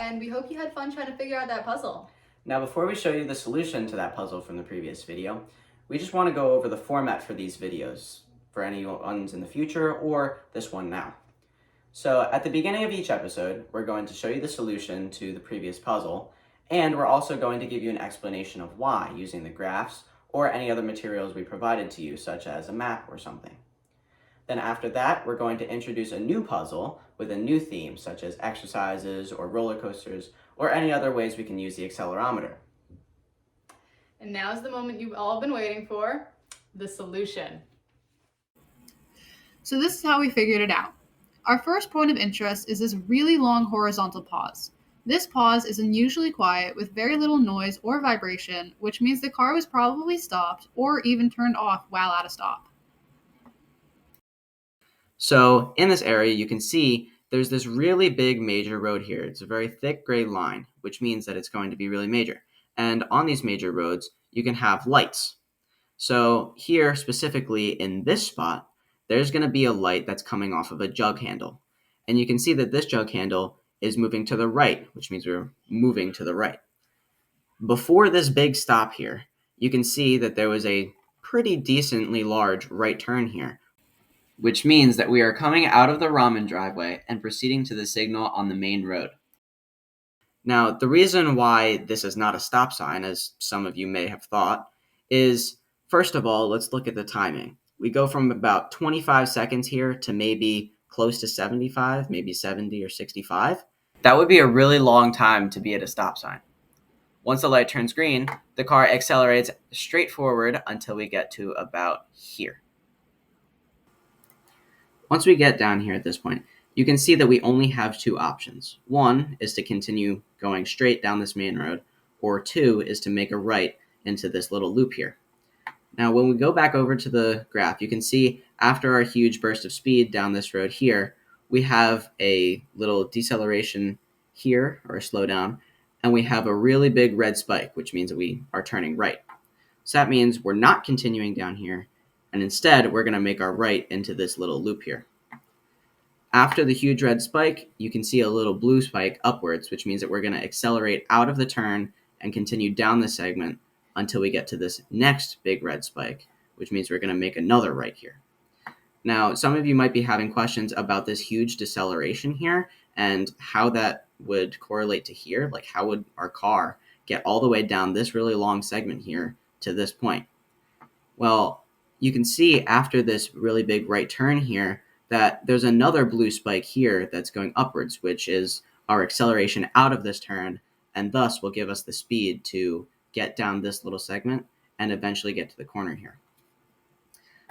and we hope you had fun trying to figure out that puzzle. Now, before we show you the solution to that puzzle from the previous video, we just want to go over the format for these videos for any ones in the future or this one now. So at the beginning of each episode, we're going to show you the solution to the previous puzzle, and we're also going to give you an explanation of why using the graphs or any other materials we provided to you, such as a map or something. Then after that, we're going to introduce a new puzzle with a new theme, such as exercises or roller coasters, or any other ways we can use the accelerometer. And now's the moment you've all been waiting for, the solution. So this is how we figured it out. Our first point of interest is this really long horizontal pause. This pause is unusually quiet with very little noise or vibration, which means the car was probably stopped or even turned off while at a stop. So in this area, you can see there's this really big major road here. It's a very thick gray line, which means that it's going to be really major. And on these major roads, you can have lights. So here, specifically in this spot, there's going to be a light that's coming off of a jug handle. And you can see that this jug handle is moving to the right, which means we're moving to the right. Before this big stop here, you can see that there was a pretty decently large right turn here, which means that we are coming out of the ramen driveway and proceeding to the signal on the main road. Now, the reason why this is not a stop sign, as some of you may have thought, is, first of all, let's look at the timing. We go from about 25 seconds here to maybe close to 75, maybe 70 or 65. That would be a really long time to be at a stop sign. Once the light turns green, the car accelerates straight forward until we get to about here. Once we get down here at this point, you can see that we only have two options. One is to continue going straight down this main road, or two is to make a right into this little loop here. Now, when we go back over to the graph, you can see after our huge burst of speed down this road here, we have a little deceleration here, or a slowdown, and we have a really big red spike, which means that we are turning right. So that means we're not continuing down here, and instead we're going to make our right into this little loop here. After the huge red spike, you can see a little blue spike upwards, which means that we're going to accelerate out of the turn and continue down the segment until we get to this next big red spike, which means we're going to make another right here. Now, some of you might be having questions about this huge deceleration here and how that would correlate to here. Like, how would our car get all the way down this really long segment here to this point? Well, you can see after this really big right turn here that there's another blue spike here that's going upwards, which is our acceleration out of this turn, and thus will give us the speed to get down this little segment and eventually get to the corner here.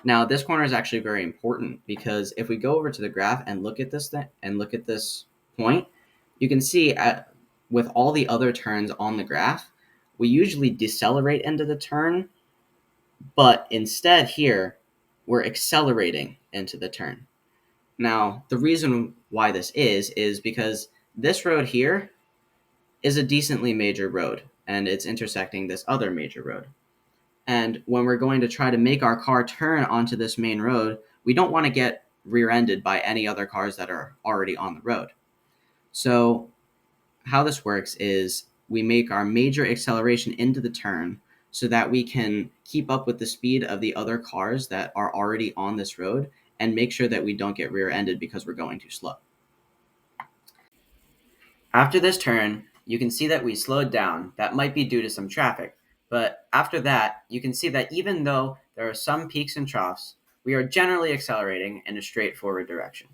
Now, this corner is actually very important because if we go over to the graph and look at this point, you can see with all the other turns on the graph, we usually decelerate into the turn, but instead here, we're accelerating into the turn. Now, the reason why this is because this road here is a decently major road, and it's intersecting this other major road. And when we're going to try to make our car turn onto this main road, we don't want to get rear-ended by any other cars that are already on the road. So how this works is we make our major acceleration into the turn so that we can keep up with the speed of the other cars that are already on this road and make sure that we don't get rear-ended because we're going too slow. After this turn, you can see that we slowed down. That might be due to some traffic, but after that, you can see that even though there are some peaks and troughs, we are generally accelerating in a straightforward direction.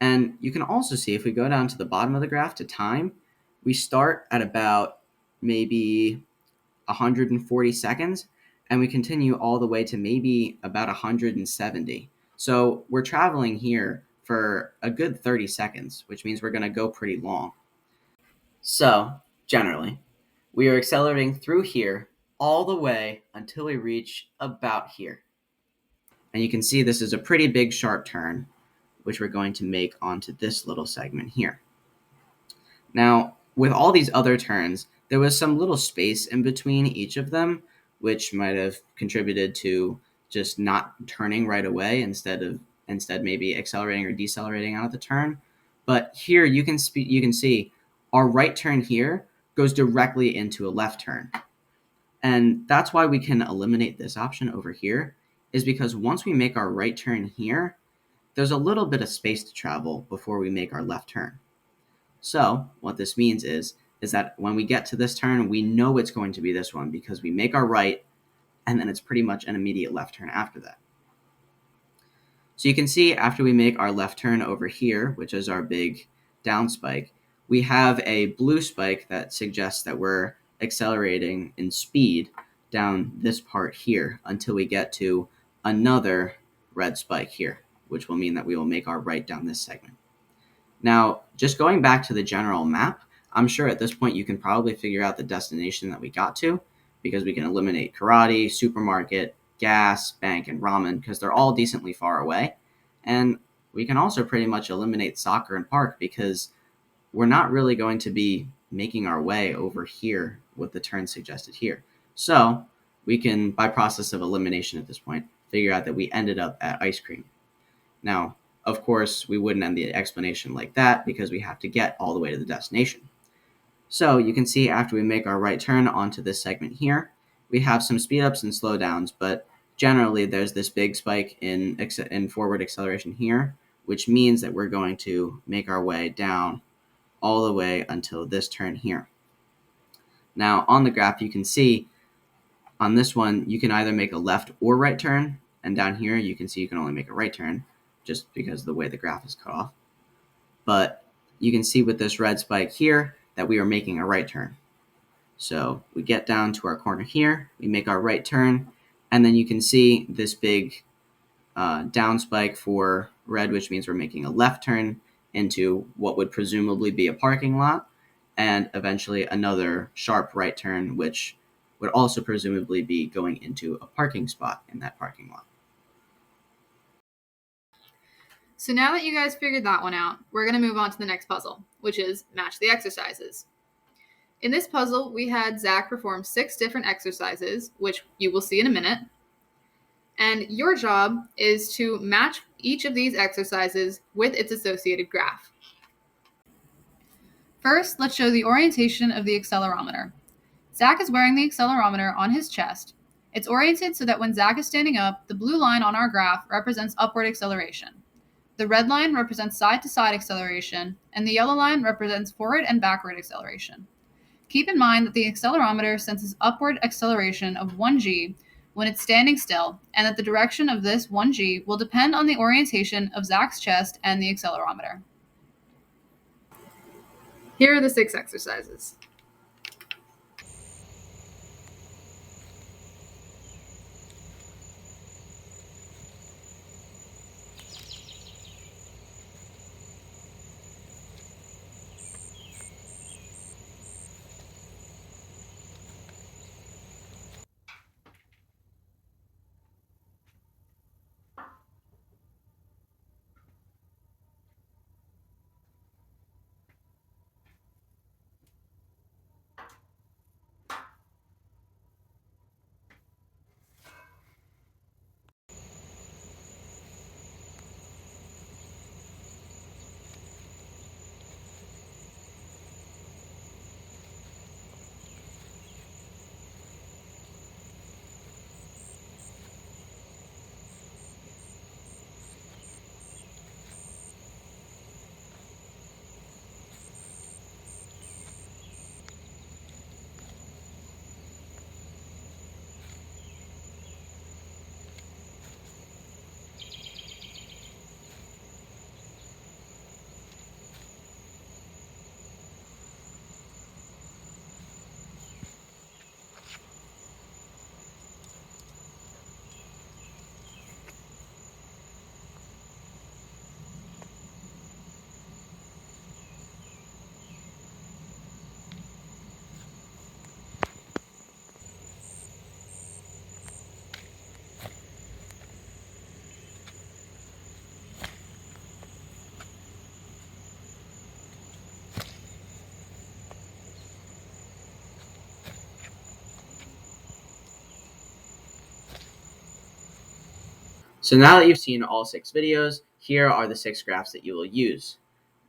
And you can also see if we go down to the bottom of the graph to time, we start at about maybe 140 seconds, and we continue all the way to maybe about 170. So we're traveling here for a good 30 seconds, which means we're going to go pretty long. So, generally, we are accelerating through here all the way until we reach about here. And you can see this is a pretty big sharp turn, which we're going to make onto this little segment here. Now, with all these other turns, there was some little space in between each of them, which might have contributed to just not turning right away instead maybe accelerating or decelerating out of the turn. But here you can see our right turn here goes directly into a left turn. And that's why we can eliminate this option over here, is because once we make our right turn here, there's a little bit of space to travel before we make our left turn. So what this means is that when we get to this turn, we know it's going to be this one because we make our right, and then it's pretty much an immediate left turn after that. So you can see after we make our left turn over here, which is our big down spike, we have a blue spike that suggests that we're accelerating in speed down this part here until we get to another red spike here, which will mean that we will make our right down this segment. Now, just going back to the general map, I'm sure at this point you can probably figure out the destination that we got to, because we can eliminate karate, supermarket, gas, bank, and ramen because they're all decently far away. And we can also pretty much eliminate soccer and park because we're not really going to be making our way over here with the turn suggested here. So we can, by process of elimination at this point, figure out that we ended up at ice cream. Now, of course, we wouldn't end the explanation like that because we have to get all the way to the destination. So you can see after we make our right turn onto this segment here, we have some speed ups and slow downs, but generally there's this big spike in forward acceleration here, which means that we're going to make our way down all the way until this turn here. Now on the graph, you can see on this one, you can either make a left or right turn, and down here you can see you can only make a right turn just because of the way the graph is cut off. But you can see with this red spike here that we are making a right turn. So we get down to our corner here, we make our right turn, and then you can see this big down spike for red, which means we're making a left turn into what would presumably be a parking lot, and eventually another sharp right turn, which would also presumably be going into a parking spot in that parking lot. So now that you guys figured that one out, we're going to move on to the next puzzle, which is match the exercises. In this puzzle, we had Zach perform 6 different exercises, which you will see in a minute. And your job is to match each of these exercises with its associated graph. First, let's show the orientation of the accelerometer. Zach is wearing the accelerometer on his chest. It's oriented so that when Zach is standing up, the blue line on our graph represents upward acceleration. The red line represents side-to-side acceleration, and the yellow line represents forward and backward acceleration. Keep in mind that the accelerometer senses upward acceleration of 1g when it's standing still, and that the direction of this 1g will depend on the orientation of Zach's chest and the accelerometer. Here are the 6 exercises. So now that you've seen all 6 videos, here are the 6 graphs that you will use.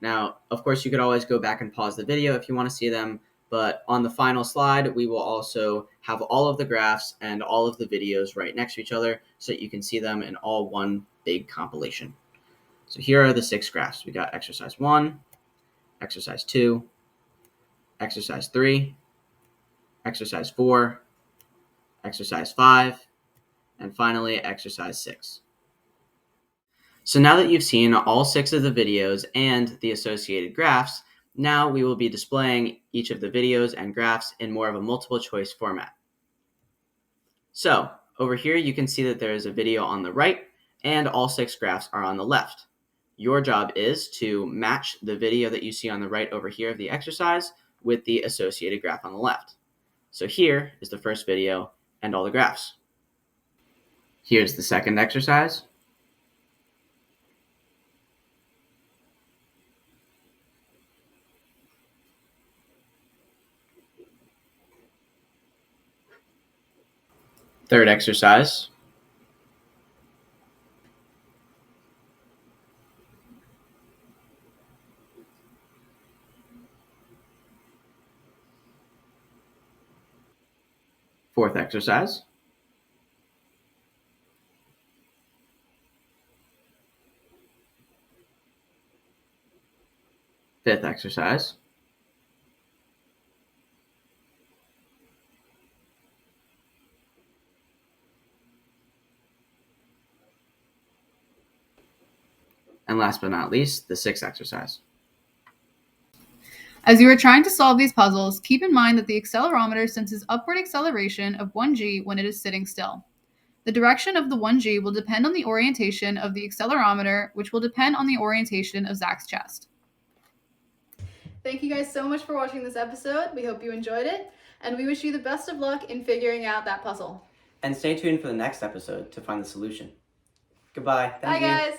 Now, of course, you could always go back and pause the video if you want to see them, but on the final slide, we will also have all of the graphs and all of the videos right next to each other so that you can see them in all one big compilation. So here are the 6 graphs. We got exercise 1, exercise 2, exercise 3, exercise 4, exercise 5, and finally exercise 6. So now that you've seen all 6 of the videos and the associated graphs, now we will be displaying each of the videos and graphs in more of a multiple choice format. So over here you can see that there is a video on the right and all 6 graphs are on the left. Your job is to match the video that you see on the right over here of the exercise with the associated graph on the left. So here is the first video and all the graphs. Here's the second exercise. Third exercise. Fourth exercise. Fifth exercise. And last but not least, the sixth exercise. As you are trying to solve these puzzles, keep in mind that the accelerometer senses upward acceleration of 1g when it is sitting still. The direction of the 1g will depend on the orientation of the accelerometer, which will depend on the orientation of Zach's chest. Thank you guys so much for watching this episode. We hope you enjoyed it, and we wish you the best of luck in figuring out that puzzle. And stay tuned for the next episode to find the solution. Goodbye. Thank you. Bye, guys.